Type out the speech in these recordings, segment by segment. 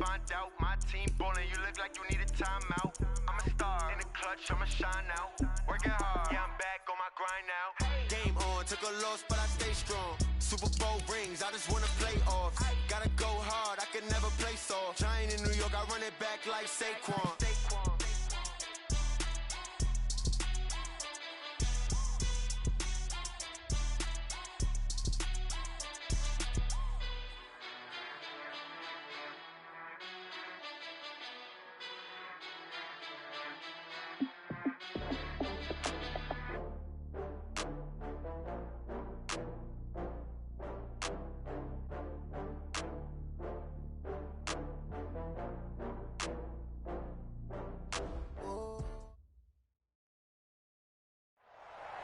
find out my team ballin', you look like you need a timeout. I'm a star in the clutch, I'ma shine out. Working hard, yeah, I'm back on my grind now. Game on, took a loss, but I stay strong. Super Bowl rings, I just wanna play off. Gotta go hard, I can never play soft. Giant in New York, I run it back like Saquon.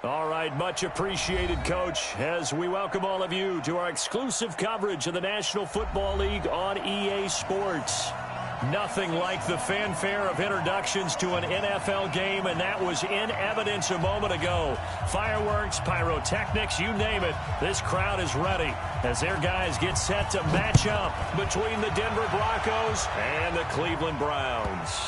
All right, much appreciated, Coach, as we welcome all of you to our exclusive coverage of the National Football League on EA Sports. Nothing like the fanfare of introductions to an NFL game, and that was in evidence a moment ago. Fireworks, pyrotechnics, you name it. This crowd is ready as their guys get set to match up between the Denver Broncos and the Cleveland Browns.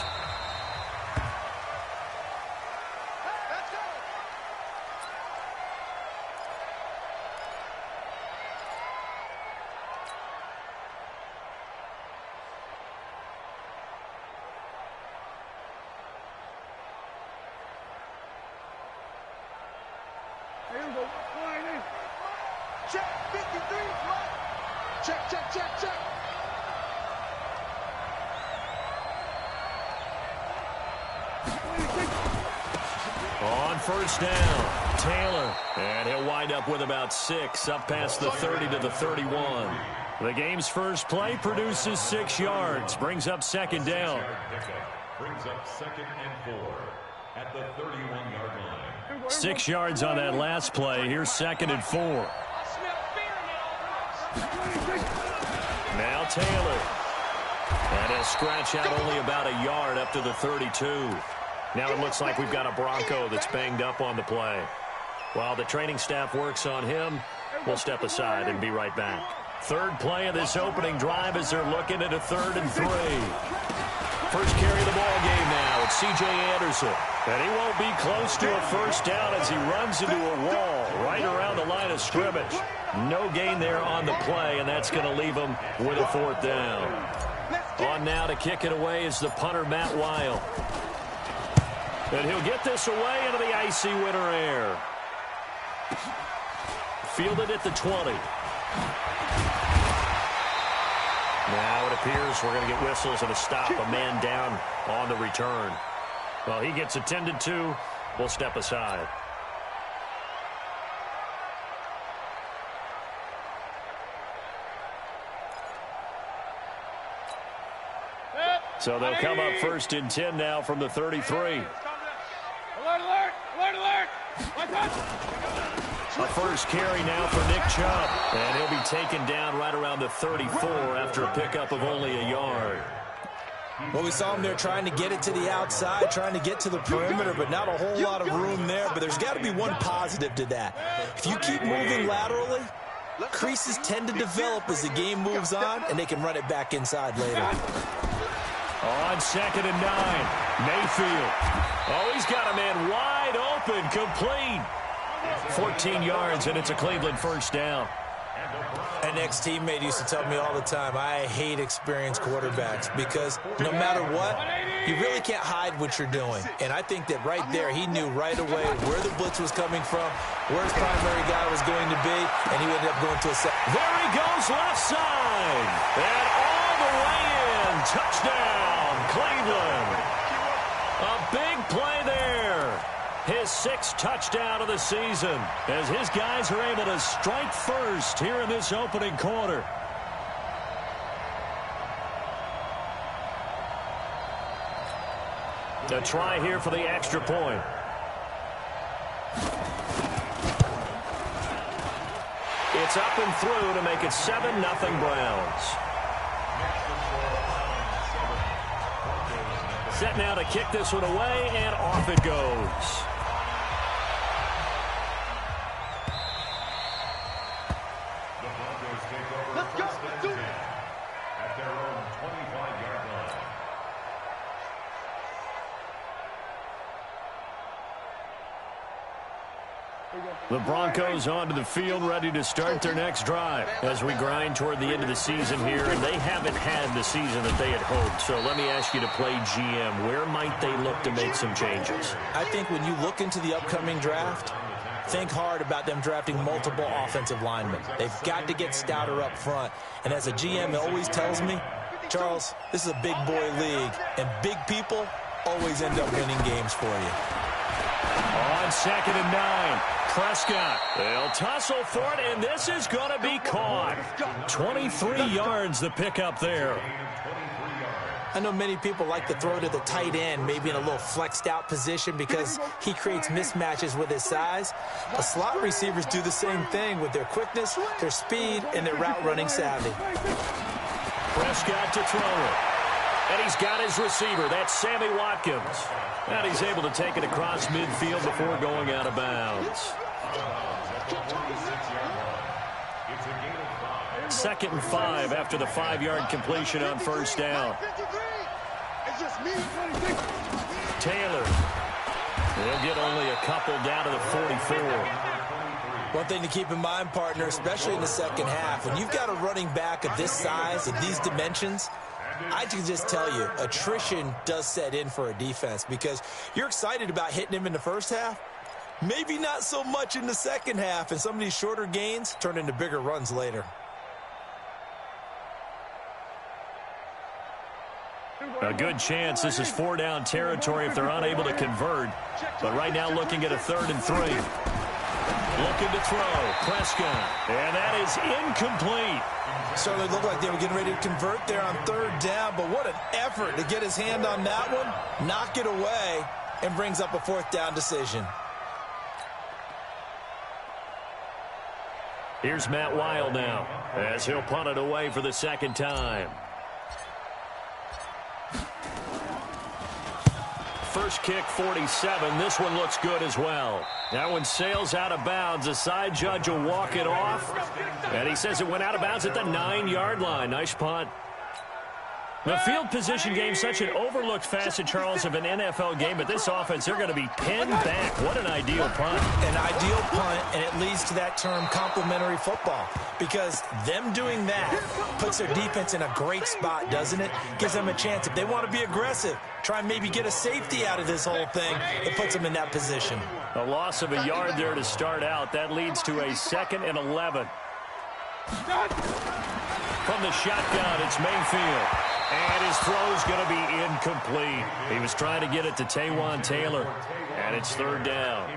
Check, 53, what? Check. On first down, Taylor. And he'll wind up with about 6, up past the 30 to the 31. The game's first play produces 6 yards, brings up second down. Brings up 2nd and 4 at the 31-yard line. 6 yards on that last play. Here's 2nd and 4. Now Taylor. And he'll scratch out only about a yard up to the 32. Now it looks like we've got a Bronco that's banged up on the play. While the training staff works on him, we'll step aside and be right back. Third play of this opening drive as they're looking at a 3rd and 3. First carry of the ball game now. It's C.J. Anderson. And he won't be close to a first down as he runs into a wall right around the line of scrimmage. No gain there on the play, and that's going to leave him with a 4th down. On now to kick it away is the punter, Matt Weil. And he'll get this away into the icy winter air. Fielded at the 20. Now it appears we're going to get whistles and a stop. A man down on the return. Well, he gets attended to. We'll step aside. So they'll come up 1st and 10 now from the 33. Alert! A first carry now for Nick Chubb. And he'll be taken down right around the 34 after a pickup of only a yard. Well, we saw him there trying to get it to the outside, trying to get to the perimeter, but not a whole lot of room there. But there's got to be one positive to that. If you keep moving laterally, creases tend to develop as the game moves on, and they can run it back inside later. On 2nd and 9, Mayfield. Oh, he's got a man wide open, complete. 14 yards, and it's a Cleveland first down. An ex-teammate used to tell me all the time, I hate experienced quarterbacks because no matter what, you really can't hide what you're doing. And I think that right there, he knew right away where the blitz was coming from, where his primary guy was going to be, and he ended up going to a set. There he goes, left side. And all the way in. Touchdown, Cleveland. A big play there. His 6th touchdown of the season as his guys are able to strike first here in this opening quarter. A try here for the extra point. It's up and through to make it 7-0 Browns. Set now to kick this one away, and off it goes. The Broncos take over first and 10 at their own 25-yard The Broncos onto the field, ready to start their next drive as we grind toward the end of the season here, and they haven't had the season that they had hoped. So let me ask you to play GM. Where might they look to make some changes? I think when you look into the upcoming draft, think hard about them drafting multiple offensive linemen. They've got to get stouter up front. And as a GM, it always tells me, Charles, this is a big boy league, and big people always end up winning games for you. On 2nd and 9, Prescott. They'll tussle for it, and this is going to be caught. 23 yards the pickup there. I know many people like to throw to the tight end, maybe in a little flexed out position because he creates mismatches with his size. But slot receivers do the same thing with their quickness, their speed, and their route running savvy. Prescott to throw it. And he's got his receiver. That's Sammy Watkins. And he's able to take it across midfield before going out of bounds. 2nd and 5 after the 5-yard completion on first down. Taylor. They'll get only a couple down to the 44. One thing to keep in mind, partner, especially in the second half, when you've got a running back of this size, of these dimensions, I can just tell you, attrition does set in for a defense because you're excited about hitting him in the first half, maybe not so much in the second half, and some of these shorter gains turn into bigger runs later. A good chance this is 4-down territory if they're unable to convert. But right now looking at a 3rd and 3. Looking to throw. Prescott. And that is incomplete. Certainly looked like they were getting ready to convert there on 3rd down, but what an effort to get his hand on that one, knock it away, and brings up a 4th down decision. Here's Matt Weil now as he'll punt it away for the 2nd time. First kick, 47. This one looks good as well. That one sails out of bounds. The side judge will walk it off. And he says it went out of bounds at the 9-yard line. Nice punt. The field position game, such an overlooked facet, Charles, of an NFL game. But this offense, they're going to be pinned back. What an ideal punt. An ideal punt, and it leads to that term complementary football. Because them doing that puts their defense in a great spot, doesn't it? Gives them a chance. If they want to be aggressive, try and maybe get a safety out of this whole thing, it puts them in that position. A loss of a yard there to start out. That leads to a 2nd and 11. From the shotgun, it's Mayfield. And his throw's going to be incomplete. He was trying to get it to Taywan Taylor. And it's 3rd down.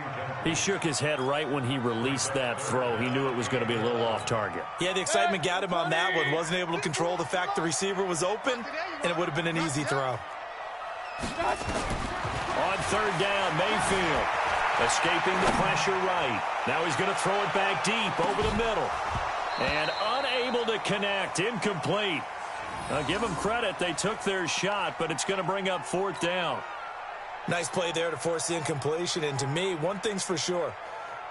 He shook his head right when he released that throw. He knew it was going to be a little off target. Yeah, the excitement got him on that one. Wasn't able to control the fact the receiver was open, and it would have been an easy throw. On 3rd down, Mayfield escaping the pressure right. Now he's going to throw it back deep over the middle. And unable to connect, incomplete. I'll give them credit. They took their shot, but it's going to bring up 4th down. Nice play there to force the incompletion. And to me, one thing's for sure.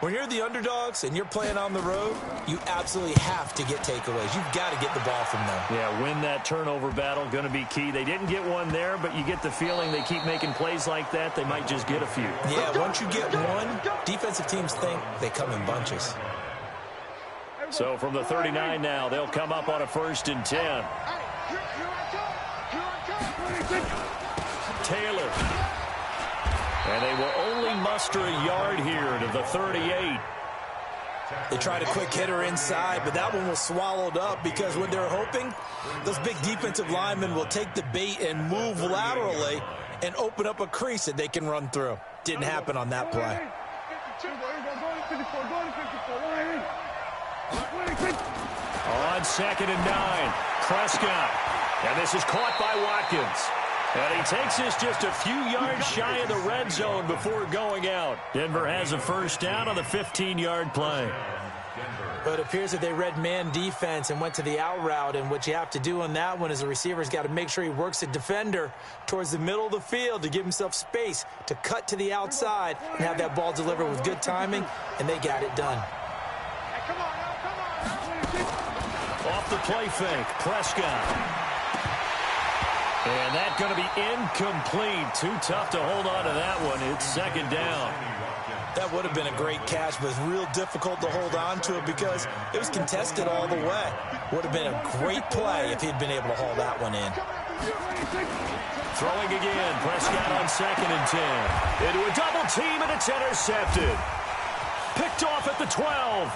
When you're the underdogs and you're playing on the road, you absolutely have to get takeaways. You've got to get the ball from them. Yeah, win that turnover battle, going to be key. They didn't get one there, but you get the feeling they keep making plays like that, they might just get a few. Yeah, once you get one, defensive teams think they come in bunches. So from the 39 now, they'll come up on a 1st and 10. Taylor. And they will only muster a yard here to the 38. They tried a quick hitter inside, but that one was swallowed up because what they're hoping, those big defensive linemen will take the bait and move laterally and open up a crease that they can run through. Didn't happen on that play. On 2nd and 9, Prescott. And this is caught by Watkins. And he takes this just a few yards shy of the red zone before going out. Denver has a 1st down on the 15-yard play. But it appears that they read man defense and went to the out route. And what you have to do on that one is the receiver's got to make sure he works the defender towards the middle of the field to give himself space to cut to the outside and have that ball delivered with good timing. And they got it done. Off the play fake, Prescott. And that's going to be incomplete. Too tough to hold on to that one. It's 2nd down. That would have been a great catch, but real difficult to hold on to it because it was contested all the way. Would have been a great play if he'd been able to haul that one in. Throwing again, Prescott on 2nd and 10. Into a double team, and it's intercepted. Picked off at the 12.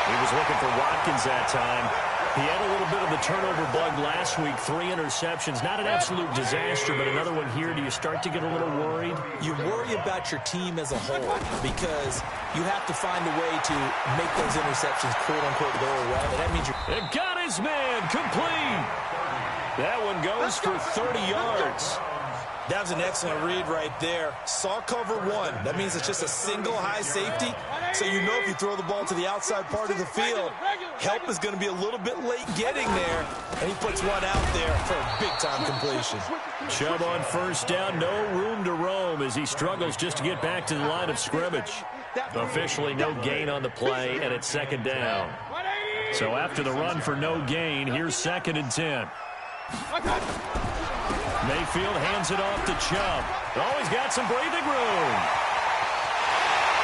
He was looking for Watkins that time. He had a little bit of the turnover bug last week, 3 interceptions. Not an absolute disaster, but another one here. Do you start to get a little worried? You worry about your team as a whole because you have to find a way to make those interceptions, quote-unquote, go away. And that means It got his man complete. That one goes for 30 yards. That was an excellent read right there. Saw cover 1. That means it's just a single high safety. So you know if you throw the ball to the outside part of the field, help is going to be a little bit late getting there. And he puts one out there for a big-time completion. Chubb on 1st down, no room to roam as he struggles just to get back to the line of scrimmage. Officially no gain on the play, and it's 2nd down. So after the run for no gain, here's 2nd and 10. Mayfield hands it off to Chubb. Oh, he's got some breathing room.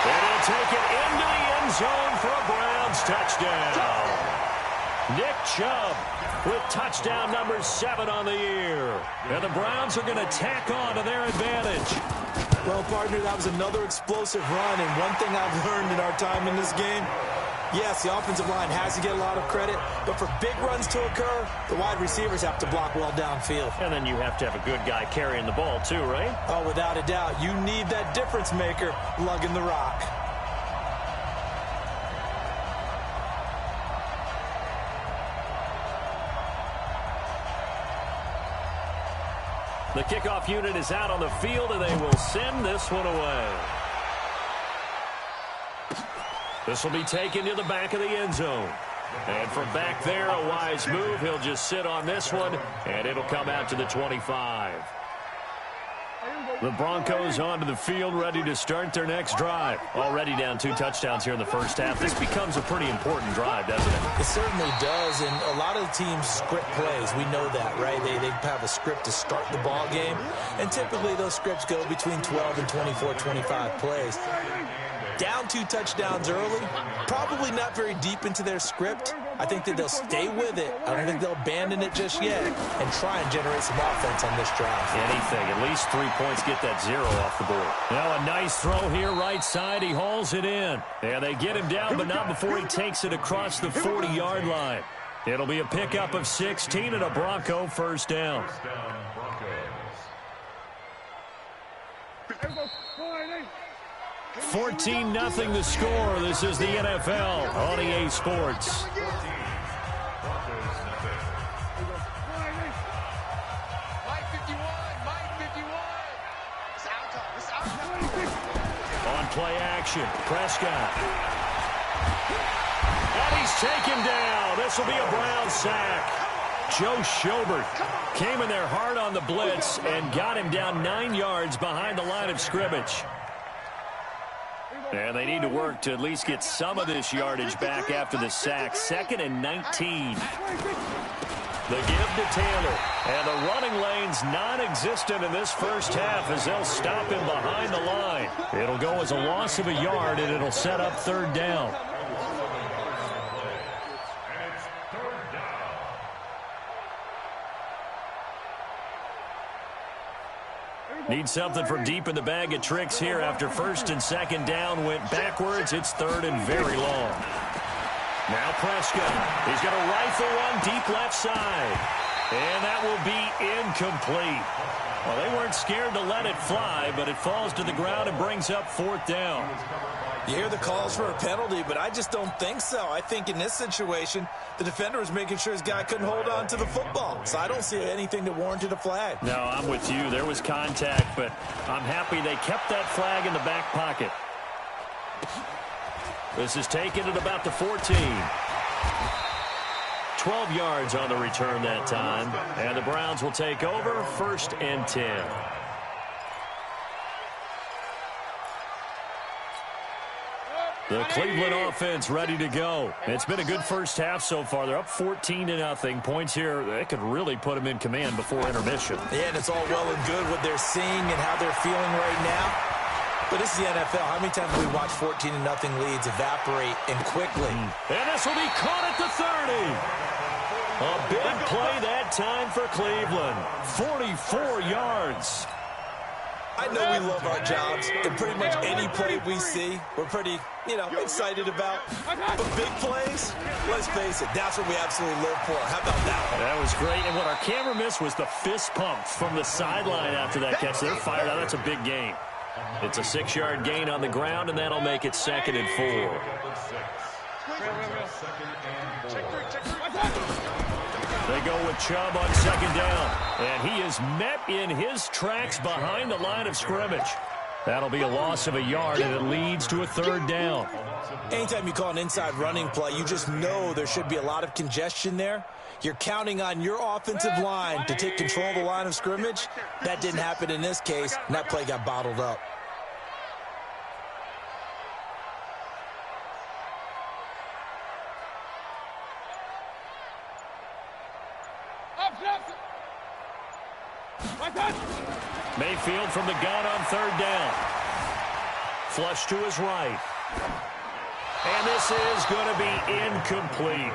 And he'll take it into the end zone for a Browns touchdown. Nick Chubb with touchdown number 7 on the year. And the Browns are going to tack on to their advantage. Well, partner, that was another explosive run. And one thing I've learned in our time in this game, yes, the offensive line has to get a lot of credit, but for big runs to occur, the wide receivers have to block well downfield. And then you have to have a good guy carrying the ball too, right? Oh, without a doubt. You need that difference maker lugging the rock. The kickoff unit is out on the field, and they will send this one away. This will be taken to the back of the end zone. And from back there, a wise move. He'll just sit on this one, and it'll come out to the 25. The Broncos onto the field, ready to start their next drive. Already down 2 touchdowns here in the first half. This becomes a pretty important drive, doesn't it? It certainly does, and a lot of teams script plays. We know that, right? They have a script to start the ball game, and typically those scripts go between 12 and 24, 25 plays. Down 2 touchdowns early, probably not very deep into their script. I think that they'll stay with it. I don't think they'll abandon it just yet and try and generate some offense on this drive. Anything. At least 3 points, get that 0 off the board. Now a nice throw here, right side. He hauls it in. And they get him down, but not before he takes it across the 40-yard line. It'll be a pickup of 16 and a Bronco first down. 14-0 the score. This is the NFL on EA Sports. On play action, Prescott. And he's taken down. This will be a Brown sack. Joe Schobert came in there hard on the blitz and got him down 9 yards behind the line of scrimmage. And they need to work to at least get some of this yardage back after the sack. 2nd and 19. The give to Taylor. And the running lane's non-existent in this first half as they'll stop him behind the line. It'll go as a loss of a yard, and it'll set up 3rd down. Need something from deep in the bag of tricks here after 1st and 2nd down went backwards. It's 3rd and very long. Now Prescott. He's going to rifle one deep left side. And that will be incomplete. Well, they weren't scared to let it fly, but it falls to the ground and brings up 4th down. You hear the calls for a penalty, but I just don't think so. I think in this situation, the defender was making sure his guy couldn't hold on to the football. So I don't see anything that warranted a flag. No, I'm with you. There was contact, but I'm happy they kept that flag in the back pocket. This is taken at about the 14. 12 yards on the return that time. And the Browns will take over 1st and 10. The Cleveland offense ready to go. It's been a good first half so far. They're up 14-0. Points here, that could really put them in command before intermission. Yeah, and it's all well and good what they're seeing and how they're feeling right now. But this is the NFL. How many times have we watched 14-0 leads evaporate and quickly? And this will be caught at the 30. A big play that time for Cleveland. 44 yards. I know we love our jobs, and pretty much any play we see, we're pretty, excited about. But big plays, let's face it, that's what we absolutely live for. How about that one? That was great, and what our camera missed was the fist pump from the sideline after that catch. They're fired out. That's a big gain. It's a 6-yard gain on the ground, and that'll make it 2nd and 4. They go with Chubb on 2nd down, and he is met in his tracks behind the line of scrimmage. That'll be a loss of a yard, and it leads to a 3rd down. Anytime you call an inside running play, you just know there should be a lot of congestion there. You're counting on your offensive line to take control of the line of scrimmage. That didn't happen in this case, and that play got bottled up. Mayfield from the gun on 3rd down. Flush to his right. And this is going to be incomplete.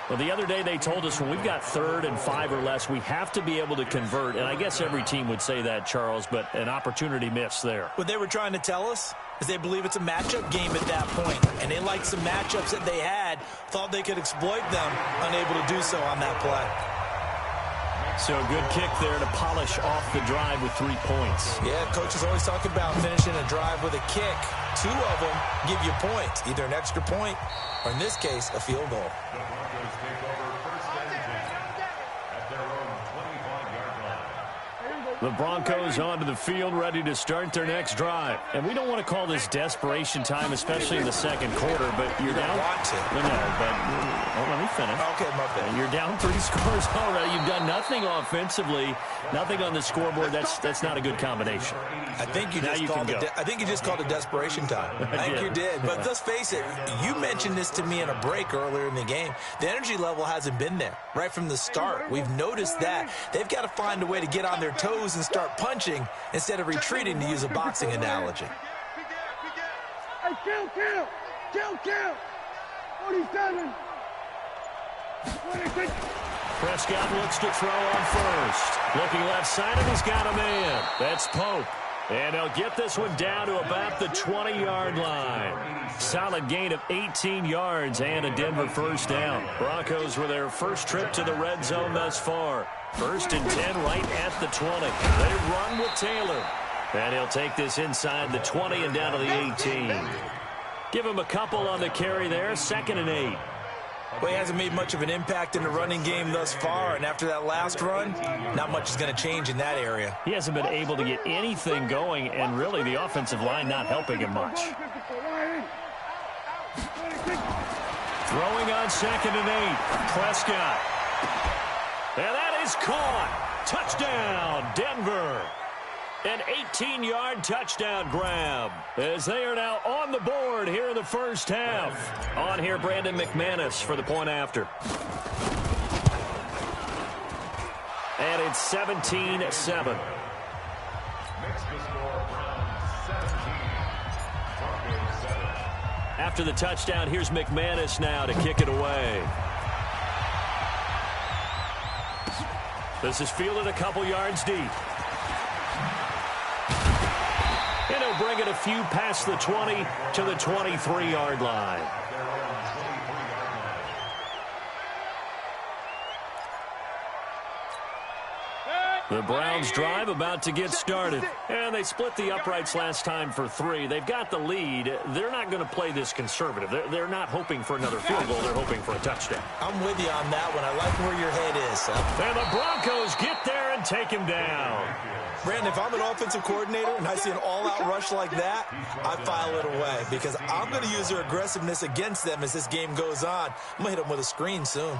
Well, the other day they told us when we've got 3rd and 5 or less, we have to be able to convert. And I guess every team would say that, Charles, but an opportunity missed there. What they were trying to tell us is they believe it's a matchup game at that point. And they liked some matchups that they had, thought they could exploit them, unable to do so on that play. So a good kick there to polish off the drive with 3 points. Yeah, coaches always talk about finishing a drive with a kick. 2 of them give you points, either an extra point or, in this case, a field goal. The Broncos take over 1st and 10 at their own 25-yard line. The Broncos onto the field, ready to start their next drive. And we don't want to call this desperation time, especially in the 2nd quarter, but you're down. Want to. No, but let me finish. Okay, my bad. You're down 3 scores already. You've done nothing offensively, nothing on the scoreboard. That's not a good combination. I think you just called it desperation time. I think you did. But let's face it, you mentioned this to me in a break earlier in the game. The energy level hasn't been there right from the start. We've noticed that. They've got to find a way to get on their toes and start punching instead of retreating, to use a boxing analogy. Hey, kill. 47. 26. Prescott looks to throw on 1st. Looking left side, and he's got a man. That's Pope. And he'll get this one down to about the 20-yard line. Solid gain of 18 yards and a Denver 1st down. Broncos were their first trip to the red zone thus far. 1st and 10 right at the 20. They run with Taylor. And he'll take this inside the 20 and down to the 18. Give him a couple on the carry there. 2nd and 8. Well, he hasn't made much of an impact in the running game thus far, and after that last run, not much is going to change in that area. He hasn't been able to get anything going, and really the offensive line not helping him much. Throwing on 2nd and 8. Prescott. And that is caught. Touchdown, Denver. An 18-yard touchdown grab as they are now on the board here in the 1st half. On here, Brandon McManus for the point after. And it's 17-7. Makes the score Browns 17. Broncos 7. After the touchdown, here's McManus now to kick it away. This is fielded a couple yards deep. And he'll bring it a few past the 20 to the 23-yard line. The Browns drive about to get started. And they split the uprights last time for 3. They've got the lead. They're not going to play this conservative. They're not hoping for another field goal. They're hoping for a touchdown. I'm with you on that one. I like where your head is. And the Broncos get there and take him down. Brandon, if I'm an offensive coordinator and I see an all-out rush like that, I file it away because I'm going to use their aggressiveness against them as this game goes on. I'm going to hit them with a screen soon.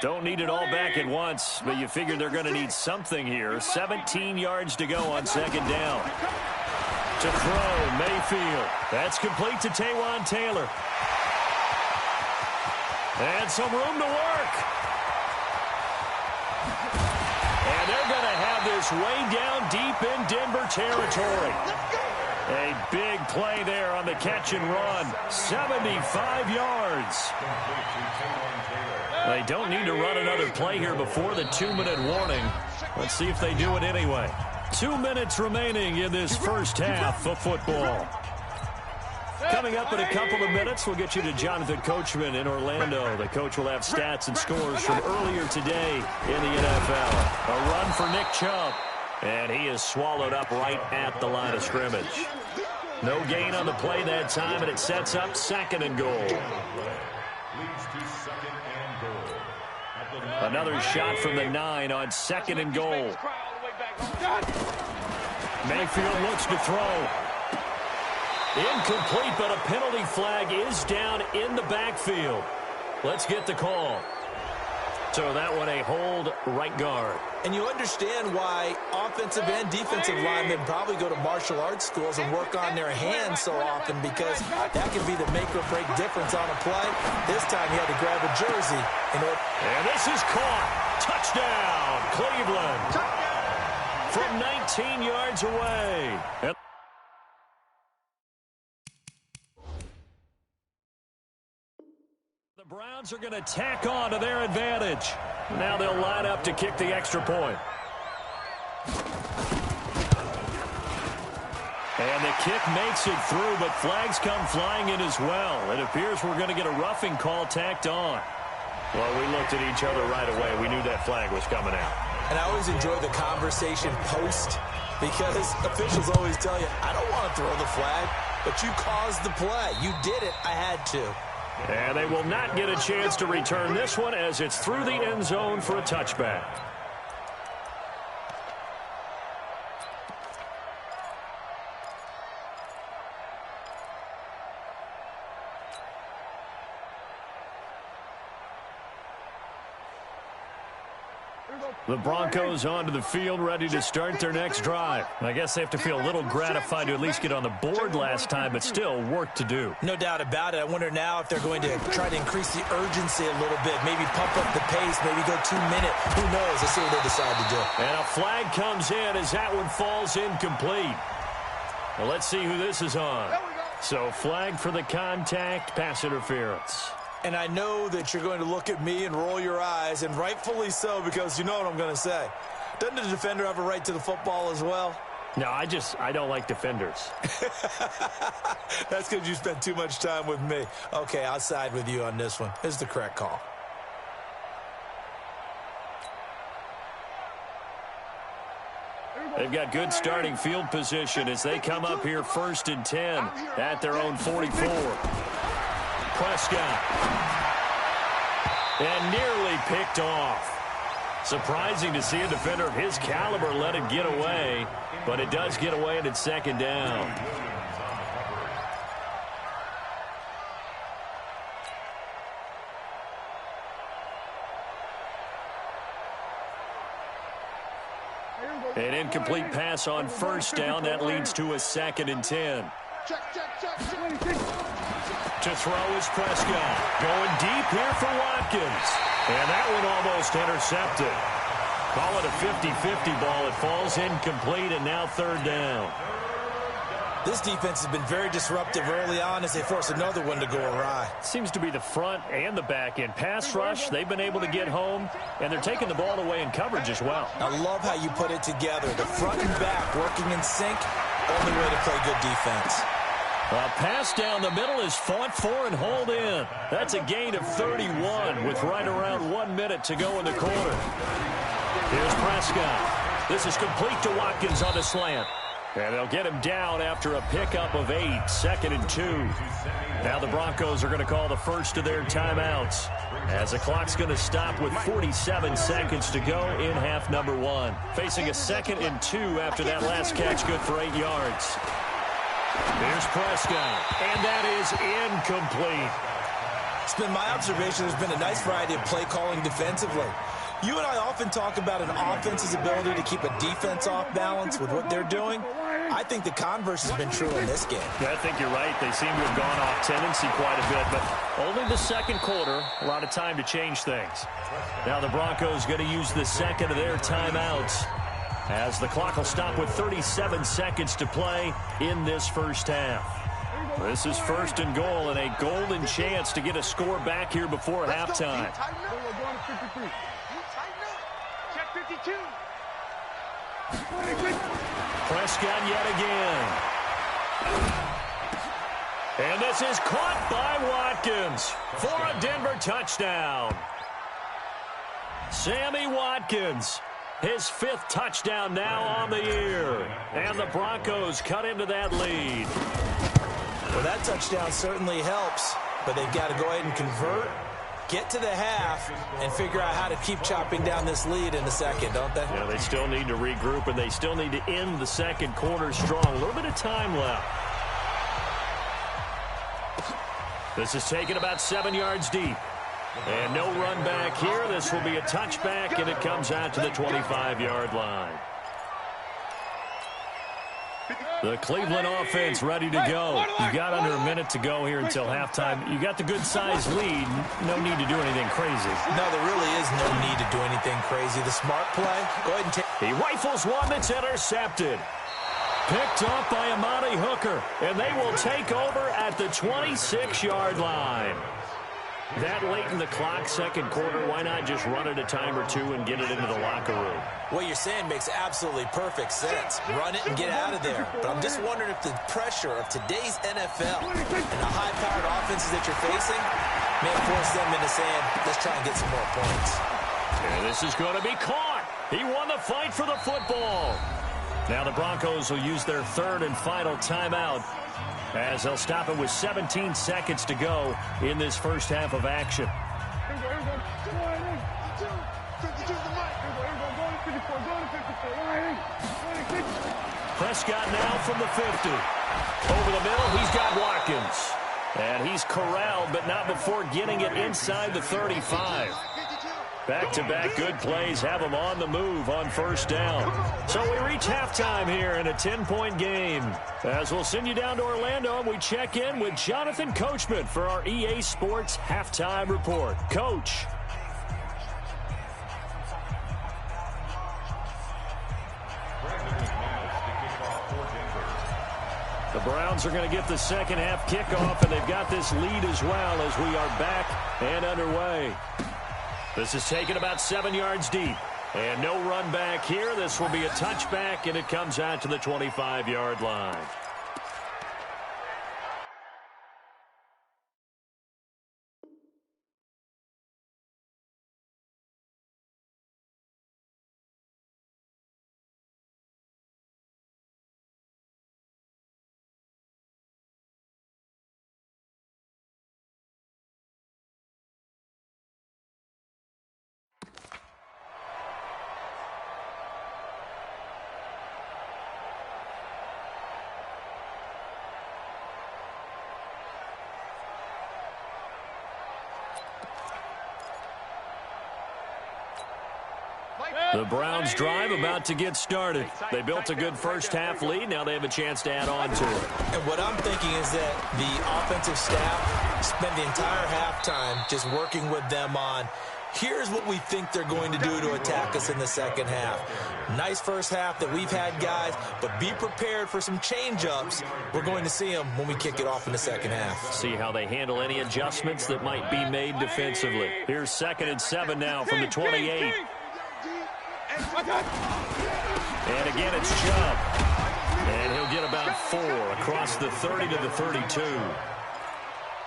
Don't need it all back at once, but you figure they're going to need something here. 17 yards to go on second down. To throw, Mayfield. That's complete to Taywan Taylor. And some room to work. And they're going to have this way down deep in Denver territory. A big play there on the catch and run. 75 yards. They don't need to run another play here before the 2-minute warning. Let's see if they do it anyway. 2 minutes remaining in this first half of football. Coming up in a couple of minutes, we'll get you to Jonathan Coachman in Orlando. The coach will have stats and scores from earlier today in the NFL. A run for Nick Chubb. And he is swallowed up right at the line of scrimmage. No gain on the play that time, and it sets up 2nd and goal. Another shot from the 9 on 2nd and goal. Mayfield looks to throw. Incomplete, but a penalty flag is down in the backfield. Let's get the call. So that one a hold right guard. And you understand why offensive and defensive linemen probably go to martial arts schools and work on their hands so often, because that can be the make or break difference on a play. This time he had to grab a jersey. And this is caught. Touchdown, Cleveland. From 19 yards away. The Browns are going to tack on to their advantage. Now they'll line up to kick the extra point. And the kick makes it through, but flags come flying in as well. It appears we're going to get a roughing call tacked on. Well, we looked at each other right away. We knew that flag was coming out. And I always enjoy the conversation post, because officials always tell you, I don't want to throw the flag, but you caused the play. You did it. I had to. And they will not get a chance to return this one, as it's through the end zone for a touchback. The Broncos onto the field, ready to start their next drive. I guess they have to feel a little gratified to at least get on the board last time, but still work to do. No doubt about it. I wonder now if they're going to try to increase the urgency a little bit, maybe pump up the pace, maybe go 2 minute. Who knows? Let's see what they decide to do. And a flag comes in as that one falls incomplete. Well, let's see who this is on. So flag for the contact, pass interference. And I know that you're going to look at me and roll your eyes, and rightfully so, because you know what I'm going to say. Doesn't the defender have a right to the football as well? No, I don't like defenders. That's because you spent too much time with me. Okay, I'll side with you on this one. This is the correct call. They've got good starting field position as they come up here 1st and 10 at their own 44. Prescott. And nearly picked off. Surprising to see a defender of his caliber let it get away, but it does get away and it's 2nd down. An incomplete pass on 1st down. That leads to a 2nd and 10. To throw is Prescott. Going deep here for Watkins. And that one almost intercepted. Call it a 50-50 ball. It falls incomplete, and now 3rd down. This defense has been very disruptive early on as they force another one to go awry. Seems to be the front and the back end. Pass rush, they've been able to get home, and they're taking the ball away in coverage as well. I love how you put it together. The front and back working in sync. Only way to play good defense. A pass down the middle is fought for and hauled in. That's a gain of 31 with right around 1 minute to go in the quarter. Here's Prescott. This is complete to Watkins on the slant. And they'll get him down after a pickup of 8, 2nd and 2. Now the Broncos are going to call the first of their timeouts, as the clock's going to stop with 47 seconds to go in half number 1. Facing a 2nd and 2 after that last catch, good for 8 yards. Here's Prescott, and that is incomplete. It's been my observation there's been a nice variety of play calling defensively. You and I often talk about an offense's ability to keep a defense off balance with what they're doing. I think the converse has been true in this game. Yeah, I think you're right. They seem to have gone off tendency quite a bit, but only the second quarter. A lot of time to change things. Now the Broncos going to use the second of their timeouts as the clock will stop with 37 seconds to play in this first half. This is first and goal and a golden chance to get a score back here before halftime. Prescott yet again. And this is caught by Watkins for a Denver touchdown. Sammy Watkins, his 5th touchdown now on the year. And the Broncos cut into that lead. Well, that touchdown certainly helps, but they've got to go ahead and convert, get to the half, and figure out how to keep chopping down this lead in the second, don't they? Yeah, they still need to regroup, and they still need to end the second quarter strong. A little bit of time left. This is taken about 7 yards deep. And no run back here. This will be a touchback, and it comes out to the 25-yard line. The Cleveland offense ready to go. You got under a minute to go here until halftime. You got the good-sized lead. No need to do anything crazy. No, there really is no need to do anything crazy. The smart play, go ahead and take. He rifles one that's intercepted. Picked off by Amani Hooker, and they will take over at the 26-yard line. That late in the clock, second quarter, why not just run it a time or two and get it into the locker room? What you're saying makes absolutely perfect sense. Run it and get out of there. But I'm just wondering if the pressure of today's NFL and the high-powered offenses that you're facing may force them into saying, let's try and get some more points. And this is going to be caught. He won the fight for the football. Now the Broncos will use their 3rd and final timeout as they'll stop it with 17 seconds to go in this first half of action. Prescott now from the 50. Over the middle, he's got Watkins. And he's corralled, but not before getting it inside the 35. Back-to-back good plays have them on the move on first down. So we reach halftime here in a 10-point game. As we'll send you down to Orlando, and we check in with Jonathan Coachman for our EA Sports Halftime Report. Coach. The Browns are going to get the second half kickoff, and they've got this lead as well as we are back and underway. This is taken about 7 yards deep. And no run back here. This will be a touchback, and it comes out to the 25-yard line. The Browns drive about to get started. They built a good first half lead. Now they have a chance to add on to it. And what I'm thinking is that the offensive staff spent the entire halftime just working with them on, here's what we think they're going to do to attack us in the second half. Nice first half that we've had, guys, but be prepared for some change-ups. We're going to see them when we kick it off in the second half. See how they handle any adjustments that might be made defensively. Here's 2nd and 7 now from the 28. And again, it's Chubb. And he'll get about 4 across the 30 to the 32.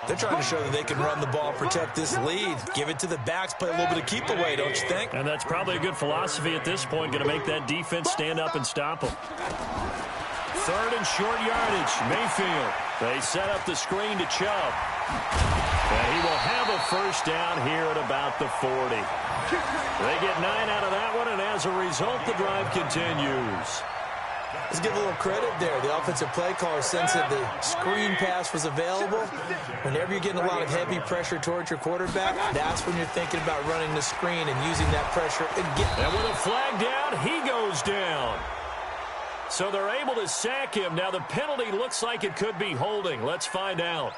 They're trying to show that they can run the ball, protect this lead, give it to the backs, play a little bit of keep away, don't you think? And that's probably a good philosophy at this point, going to make that defense stand up and stop them. 3rd and short yardage, Mayfield. They set up the screen to Chubb. And he will have a first down here at about the 40. They get 9 out of that one, and as a result, the drive continues. Let's give a little credit there. The offensive play caller sensed that the screen pass was available. Whenever you're getting a lot of heavy pressure towards your quarterback, that's when you're thinking about running the screen and using that pressure again. And with a flag down, he goes down. So they're able to sack him. Now the penalty looks like it could be holding. Let's find out.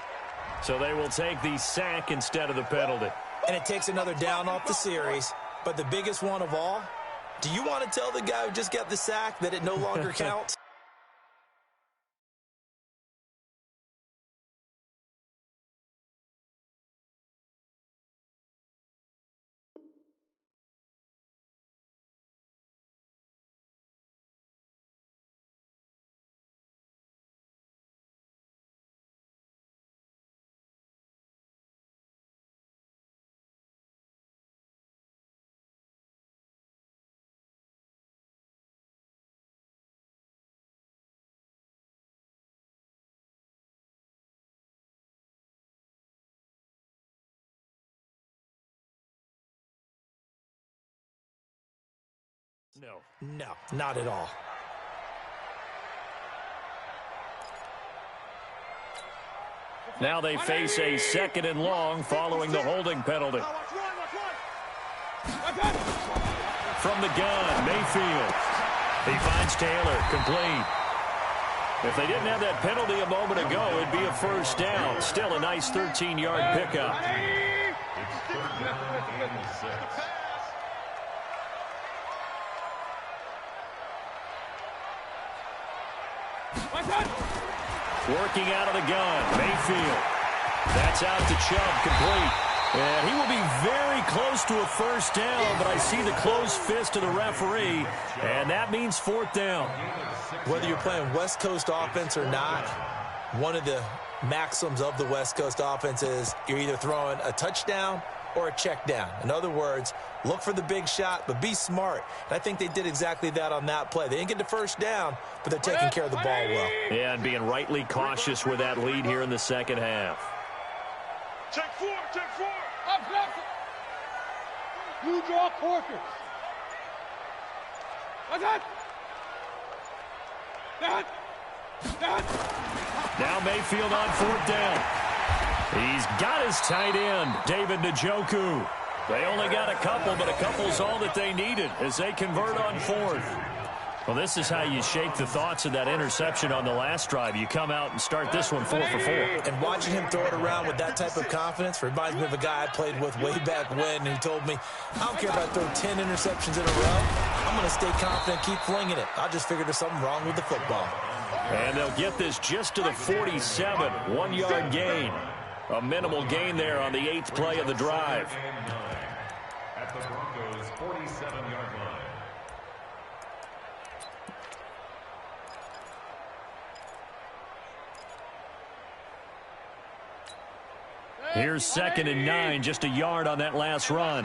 So they will take the sack instead of the penalty. And it takes another down off the series. But the biggest one of all, do you want to tell the guy who just got the sack that it no longer counts? No, not at all. Now they face a 2nd and long following the holding penalty. From the gun, Mayfield. He finds Taylor, complete. If they didn't have that penalty a moment ago, it'd be a first down. Still a nice 13-yard pickup. It's 3rd and 6. Working out of the gun, Mayfield. That's out to Chubb, complete. And he will be very close to a first down, but I see the closed fist of the referee, and that means 4th down. Whether you're playing West Coast offense or not, one of the maxims of the West Coast offense is you're either throwing a touchdown or a check down. In other words, look for the big shot, but be smart. And I think they did exactly that on that play. They didn't get the first down, but they're taking care of the ball well. Yeah, and being rightly cautious with that lead here in the second half. Check 4, check 4. Up. You draw Corker. That. Now Mayfield on 4th down. He's got his tight end, David Njoku. They only got a couple, but a couple's all that they needed as they convert on 4th. Well, this is how you shake the thoughts of that interception on the last drive. You come out and start this one 4 for 4. And watching him throw it around with that type of confidence reminds me of a guy I played with way back when who told me, I don't care if I throw 10 interceptions in a row. I'm going to stay confident, keep flinging it. I just figured there's something wrong with the football. And they'll get this just to the 47, 1-yard gain. A minimal gain there on the 8th play of the drive. At the Broncos' 47-yard line. Here's 2nd and 9, just a yard on that last run.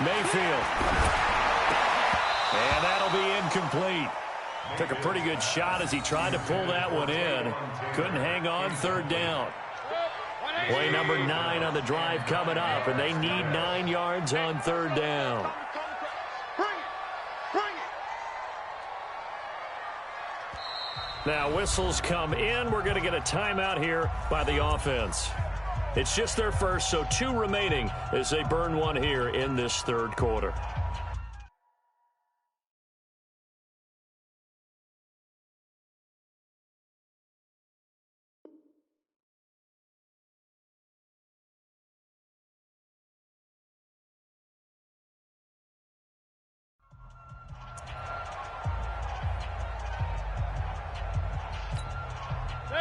Mayfield. And that'll be incomplete. Took a pretty good shot as he tried to pull that one in. Couldn't hang on, 3rd down. Play number 9 on the drive coming up, and they need 9 yards on 3rd down. Now whistles come in. We're going to get a timeout here by the offense. It's just their first, so 2 remaining as they burn one here in this 3rd quarter.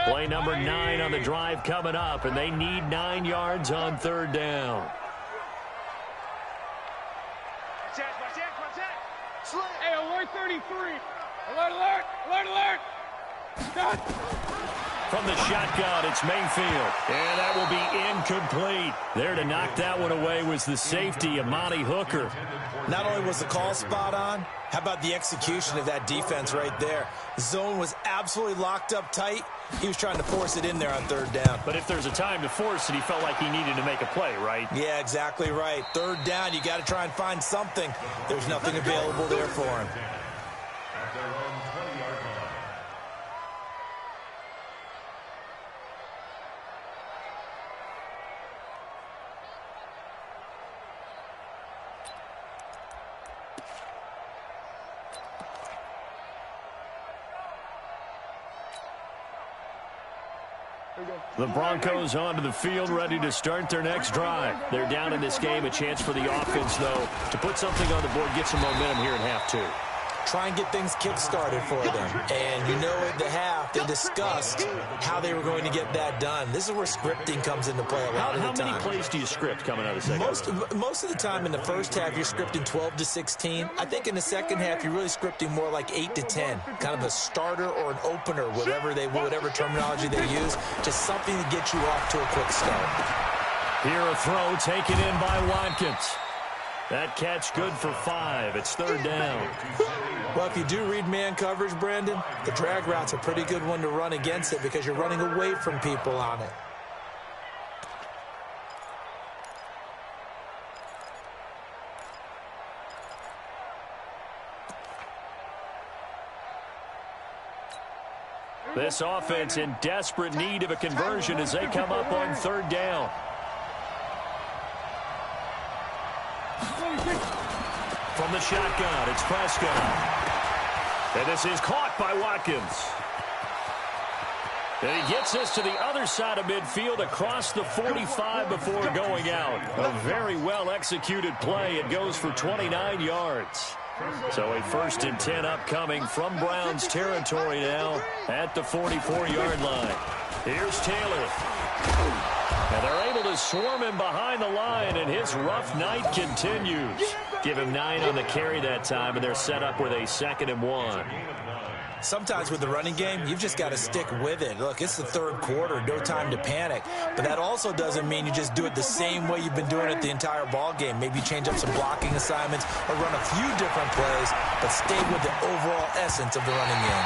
Play number 9 on the drive coming up, and they need 9 yards on 3rd down. Hey, alert 33. Alert. From the shotgun, it's Mayfield. And that will be incomplete. There to knock that one away was the safety, Amani Hooker. Not only was the call spot on, how about the execution of that defense right there? The zone was absolutely locked up tight. He was trying to force it in there on third down. But if there's a time to force it, he felt like he needed to make a play, right? Yeah, exactly right. Third down, you got to try and find something. There's nothing available there for him. At their own 20-yard line. The Broncos onto the field, ready to start their next drive. They're down in this game. A chance for the offense, though, to put something on the board, get some momentum here in half two. Try and get things kick-started for them. And you know at the half, they discussed how they were going to get that done. This is where scripting comes into play a lot of the time. How many plays do you script coming out of the second? Most of the time in the first half, you're scripting 12 to 16. I think in the second half, you're really scripting more like 8 to 10. Kind of a starter or an opener, whatever terminology they use. Just something to get you off to a quick start. Here a throw taken in by Watkins. That catch good for 5. It's third down. Well, if you do read man coverage, Brandon, the drag route's a pretty good one to run against it because you're running away from people on it. This offense in desperate need of a conversion as they come up on third down. From the shotgun, it's Prescott. And this is caught by Watkins. And he gets this to the other side of midfield across the 45 before going out. A very well-executed play. It goes for 29 yards. So a 1st and 10 upcoming from Browns territory now at the 44-yard line. Here's Taylor. And they're able to swarm him behind the line, and his rough night continues. Give him 9 on the carry that time, and they're set up with a 2nd and 1. Sometimes with the running game, you've just got to stick with it. Look, it's the third quarter, no time to panic. But that also doesn't mean you just do it the same way you've been doing it the entire ball game. Maybe change up some blocking assignments or run a few different plays, but stay with the overall essence of the running game.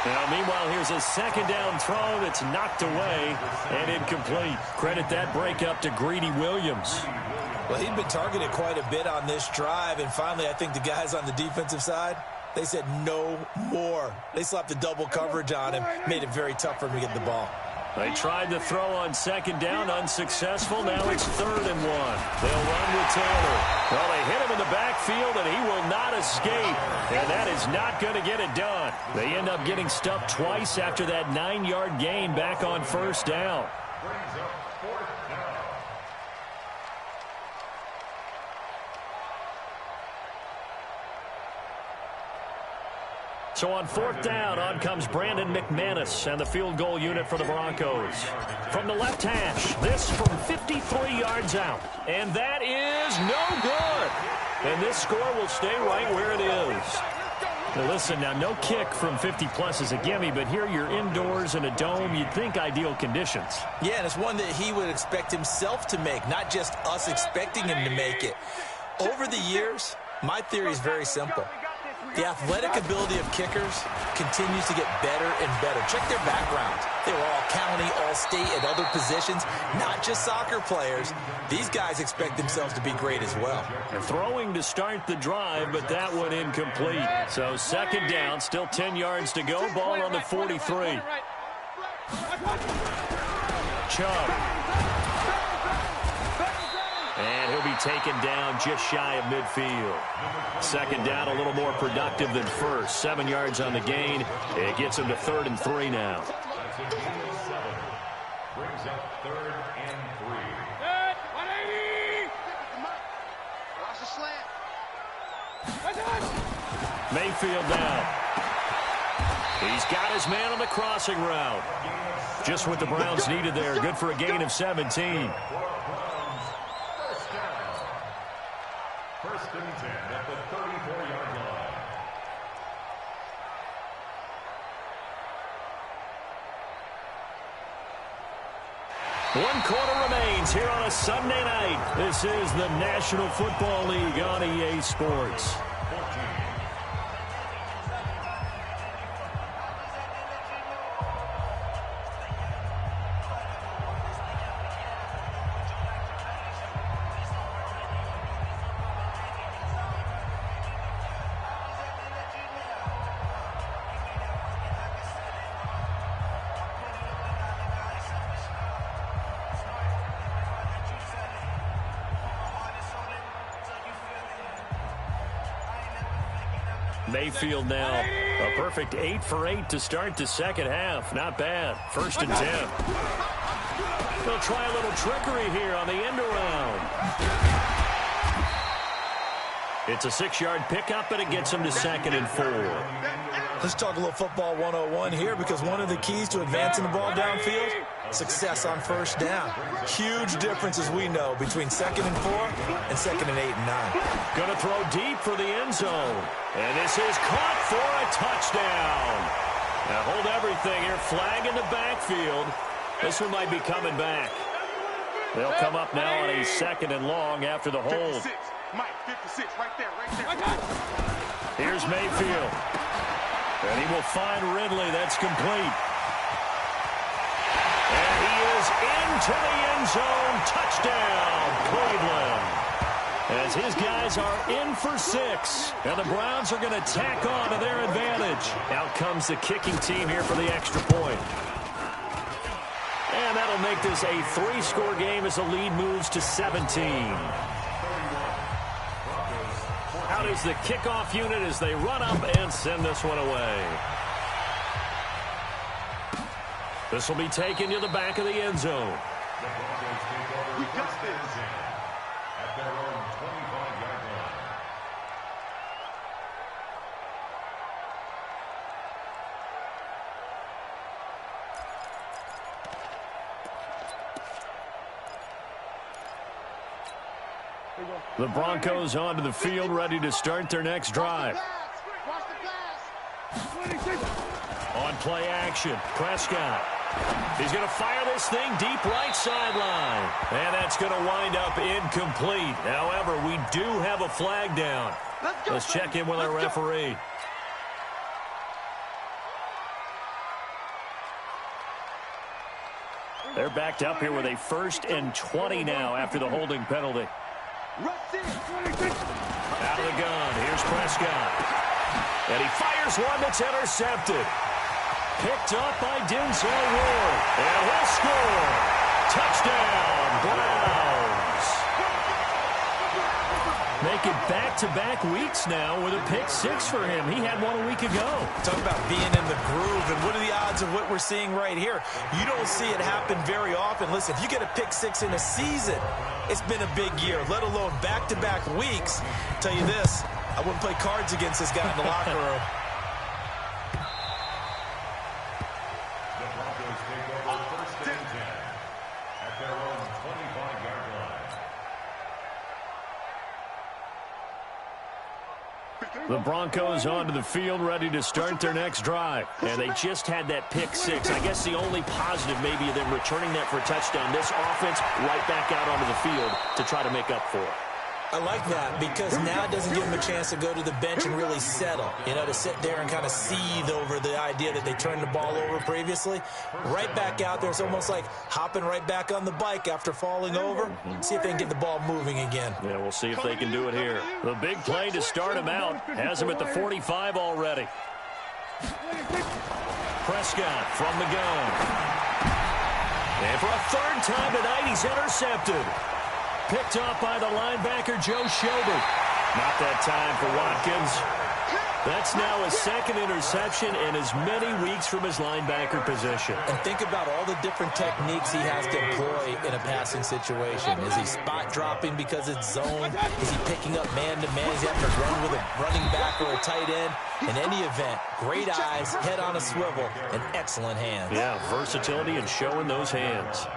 Now, meanwhile, here's a 2nd down throw that's knocked away and incomplete. Credit that breakup to Greedy Williams. Well, he'd been targeted quite a bit on this drive, and finally I think the guys on the defensive side, they said no more. They slapped the double coverage on him, made it very tough for him to get the ball. They tried to throw on 2nd down, unsuccessful. Now it's 3rd and 1. They'll run with Taylor. Well, they hit him in the backfield, and he will not escape. And that is not going to get it done. They end up getting stuffed twice after that 9-yard gain back on 1st down. Brings up 4th down. So on 4th down, on comes Brandon McManus and the field goal unit for the Broncos. From the left hash, this from 53 yards out. And that is no good. And this score will stay right where it is. Now listen, now no kick from 50-plus is a gimme, but here you're indoors in a dome. You'd think ideal conditions. Yeah, and it's one that he would expect himself to make, not just us expecting him to make it. Over the years, my theory is very simple. The athletic ability of kickers continues to get better and better. Check their backgrounds. They were all county, all state, at other positions, not just soccer players. These guys expect themselves to be great as well. Throwing to start the drive, but that one incomplete. So 2nd down, still 10 yards to go. Ball on the 43. Chubb. And he'll be taken down just shy of midfield. 2nd down, a little more productive than first. 7 yards on the gain. It gets him to 3rd and 3 now. That's a gain of 7. Brings up 3rd and 3. 180! Watch the slant. Mayfield now. He's got his man on the crossing route. Just what the Browns needed there. Good for a gain of 17. 1st and 10 at the 34-yard line. 1 quarter remains here on a Sunday night. This is the National Football League on EA Sports. Mayfield now a perfect 8 for 8 to start the second half. Not bad. 1st and 10. They'll try a little trickery here on the end around. It's a 6-yard pickup, and it gets them to 2nd and 4. Let's talk a little football 101 here, because one of the keys to advancing the ball downfield, success on 1st down. Huge difference, as we know, between 2nd and 4 and 2nd and 8 and 9. Going to throw deep for the end zone. And this is caught for a touchdown. Now hold everything here. Flag in the backfield. This one might be coming back. They'll come up now on a 2nd and long after the hold. 56. Mike, 56, right there, right there. Here's Mayfield. And he will find Ridley. That's complete. And he is into the end zone. Touchdown, Cleveland. As his guys are in for 6. And the Browns are going to tack on to their advantage. Out comes the kicking team here for the extra point. And that'll make this a 3-score game as the lead moves to 17. Out is the kickoff unit as they run up and send this one away. This will be taken to the back of the end zone. We got this. At their own 25-yard line. The Broncos onto the field, ready to start their next drive. On play action, Prescott. He's going to fire this thing deep right sideline. And that's going to wind up incomplete. However, we do have a flag down. Let's check in with our referee. They're backed up here with a 1st and 20 now after the holding penalty. Out of the gun, here's Prescott. And he fires one that's intercepted. Picked up by Denzel Ward. And he'll score. Touchdown, Browns. Make it back-to-back weeks now with a pick 6 for him. He had one a week ago. Talk about being in the groove, and what are the odds of what we're seeing right here? You don't see it happen very often. Listen, if you get a pick 6 in a season, it's been a big year, let alone back-to-back weeks. I'll tell you this, I wouldn't play cards against this guy in the locker room. The Broncos take over 1st and 10 at their own 25-yard line. The Broncos onto the field, ready to start their next drive. And they just had that pick 6. I guess the only positive maybe of them returning that for a touchdown. This offense right back out onto the field to try to make up for it. I like that, because now it doesn't give them a chance to go to the bench and really settle, you know, to sit there and kind of seethe over the idea that they turned the ball over previously. Right back out there, it's almost like hopping right back on the bike after falling over. See if they can get the ball moving again. Yeah, we'll see if they can do it here. The big play to start him out has him at the 45 already. Prescott from the gun. And for a 3rd time tonight, he's intercepted. Picked off by the linebacker, Joe Schobert. Not that time for Watkins. That's now his 2nd interception in as many weeks from his linebacker position. And think about all the different techniques he has to employ in a passing situation. Is he spot dropping because it's zone? Is he picking up man-to-man? Is he having to run with a running back or a tight end? In any event, great eyes, head on a swivel, and excellent hands. Yeah, versatility and showing those hands.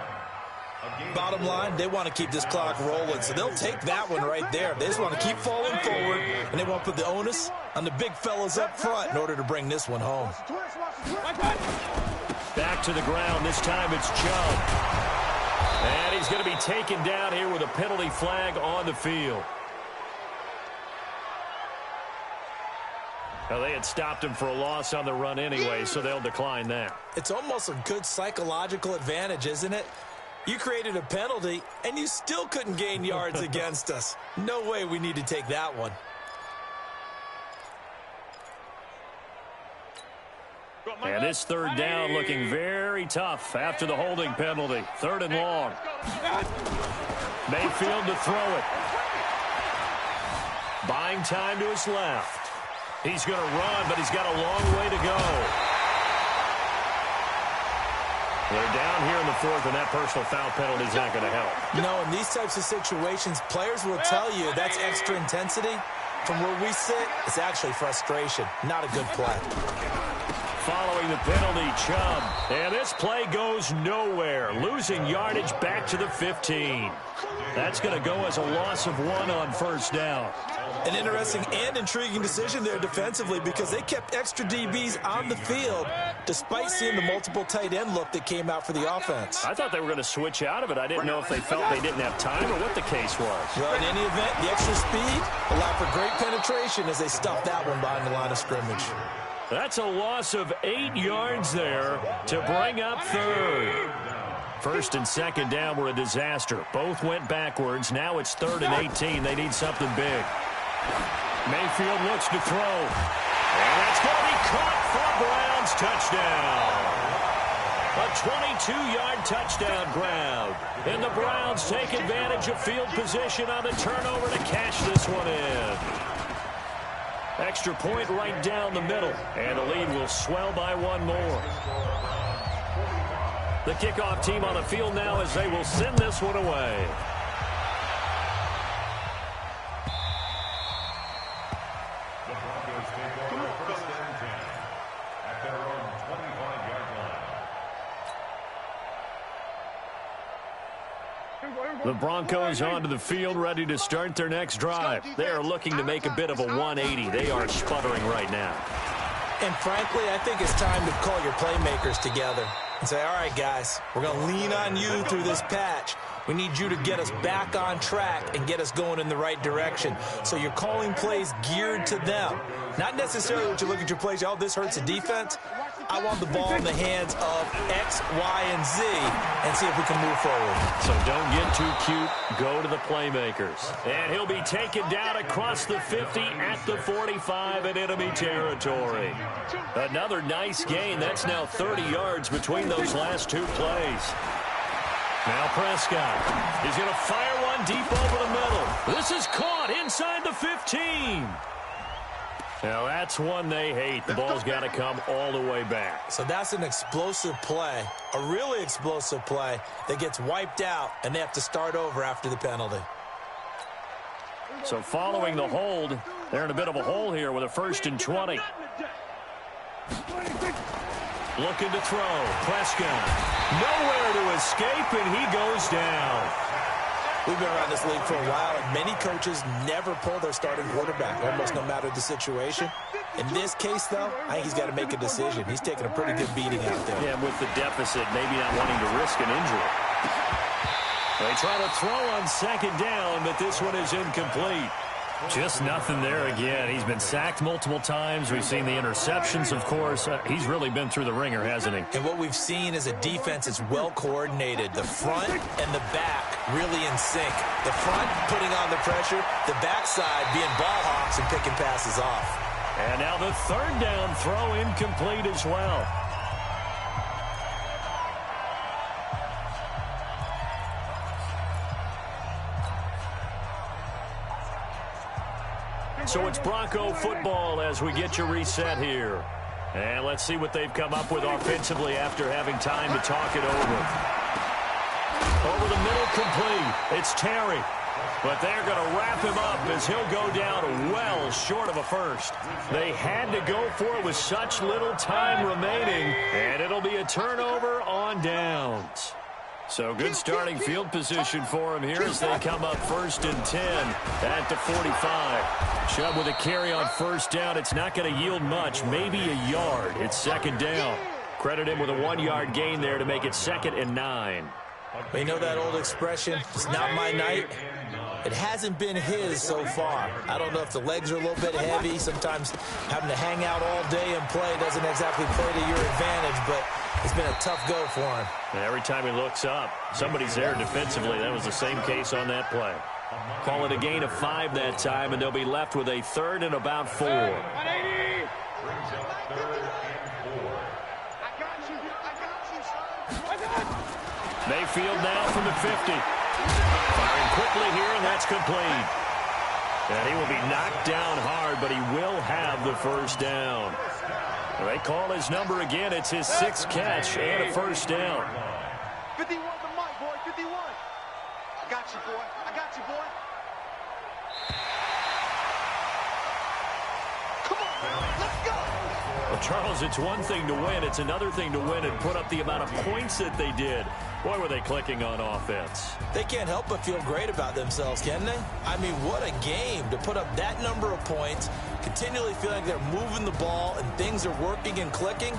Bottom line, they want to keep this clock rolling, so they'll take that one right there. They just want to keep falling forward, and they want to put the onus on the big fellas up front in order to bring this one home. Back to the ground. This time it's Chubb. And he's going to be taken down here with a penalty flag on the field. Well, they had stopped him for a loss on the run anyway, so they'll decline that. It's almost a good psychological advantage, isn't it? You created a penalty, and you still couldn't gain yards against us. No way we need to take that one. And this third down looking very tough after the holding penalty. 3rd and long. Mayfield to throw it. Buying time to his left. He's going to run, but he's got a long way to go. They're down here in the 4th, and that personal foul penalty is not going to help. You know, in these types of situations, players will tell you that's extra intensity. From where we sit, it's actually frustration. Not a good play. Following the penalty, Chubb. And this play goes nowhere. Losing yardage back to the 15. That's going to go as a loss of 1 on 1st down. An interesting and intriguing decision there defensively because they kept extra DBs on the field despite seeing the multiple tight end look that came out for the offense. I thought they were going to switch out of it. I didn't know if they felt they didn't have time or what the case was. Well, in any event, the extra speed allowed for great penetration as they stuffed that one behind the line of scrimmage. That's a loss of 8 yards there to bring up 3rd. 1st and 2nd down were a disaster. Both went backwards. Now it's 3rd and 18. They need something big. Mayfield looks to throw. And that's going to be caught for a Browns touchdown. A 22-yard touchdown grab. And the Browns take advantage of field position on the turnover to cash this one in. Extra point right down the middle. And the lead will swell by 1 more. The kickoff team on the field now as they will send this one away. The Broncos take over 1st and 10 at their own 25-yard line. The Broncos onto the field, ready to start their next drive. They are looking to make a bit of a 180. They are sputtering right now. And frankly, I think it's time to call your playmakers together and say, all right, guys, we're going to lean on you through this patch. We need you to get us back on track and get us going in the right direction. So you're calling plays geared to them. Not necessarily what you look at your plays, oh, this hurts the defense. I want the ball in the hands of X, Y, and Z and see if we can move forward. So don't get too cute. Go to the playmakers. And he'll be taken down across the 50 at the 45 in enemy territory. Another nice gain. That's now 30 yards between those last 2 plays. Now Prescott is going to fire one deep over the middle. This is caught inside the 15. Now that's one they hate. The ball's got to come all the way back. So that's an explosive play, a really explosive play that gets wiped out, and they have to start over after the penalty. So following the hold, they're in a bit of a hole here with a 1st and 20. Looking to throw. Prescott. Nowhere to escape, and he goes down. We've been around this league for a while, and many coaches never pull their starting quarterback, almost no matter the situation. In this case, though, I think he's got to make a decision. He's taking a pretty good beating out there. Yeah, with the deficit, maybe not wanting to risk an injury. They try to throw on 2nd down, but this one is incomplete. Just nothing there again. He's been sacked multiple times. We've seen the interceptions, of course. He's really been through the ringer, hasn't he? And what we've seen is a defense that's well coordinated. The front and the back really in sync. The front putting on the pressure, the backside being ball hawks and picking passes off. And now the 3rd down throw incomplete as well. So it's Bronco football as we get you reset here. And let's see what they've come up with offensively after having time to talk it over. Over the middle, complete. It's Terry. But they're going to wrap him up as he'll go down well short of a 1st. They had to go for it with such little time remaining. And it'll be a turnover on downs. So good starting field position for him here as they come up 1st and 10 at the 45. Chubb with a carry on 1st down. It's not going to yield much, maybe a yard. It's 2nd down. Credit him with a 1-yard gain there to make it 2nd and 9. But you know that old expression, it's not my night? It hasn't been his so far. I don't know if the legs are a little bit heavy. Sometimes having to hang out all day and play doesn't exactly play to your advantage, but it's been a tough go for him. And every time he looks up, somebody's there defensively. That was the same case on that play. Call it a gain of 5 that time, and they'll be left with a 3rd and about 4. Brings up 3rd and 4. Mayfield now from the 50. Firing quickly here, and that's complete. And he will be knocked down hard, but he will have the first down. They call his number again. It's his 6th catch and a first down. 51 to Mike, boy, 51. I got you, boy. I got you, boy. Come on, let's go. Well, Charles, it's one thing to win. It's another thing to win and put up the amount of points that they did. Boy, were they clicking on offense. They can't help but feel great about themselves, can they? I mean, what a game to put up that number of points, continually feeling they're moving the ball and things are working and clicking.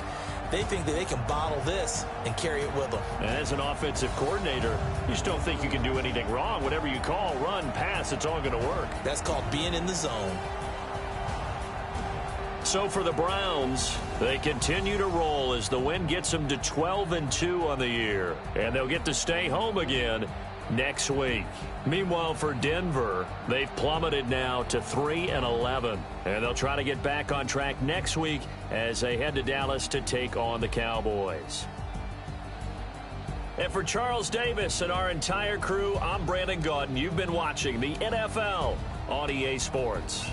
They think that they can bottle this and carry it with them. And as an offensive coordinator, you just don't think you can do anything wrong. Whatever you call, run, pass, it's all going to work. That's called being in the zone. So for the Browns, they continue to roll as the win gets them to 12-2 on the year. And they'll get to stay home again next week. Meanwhile, for Denver, they've plummeted now to 3-11. And they'll try to get back on track next week as they head to Dallas to take on the Cowboys. And for Charles Davis and our entire crew, I'm Brandon Gaudin. You've been watching the NFL on EA Sports.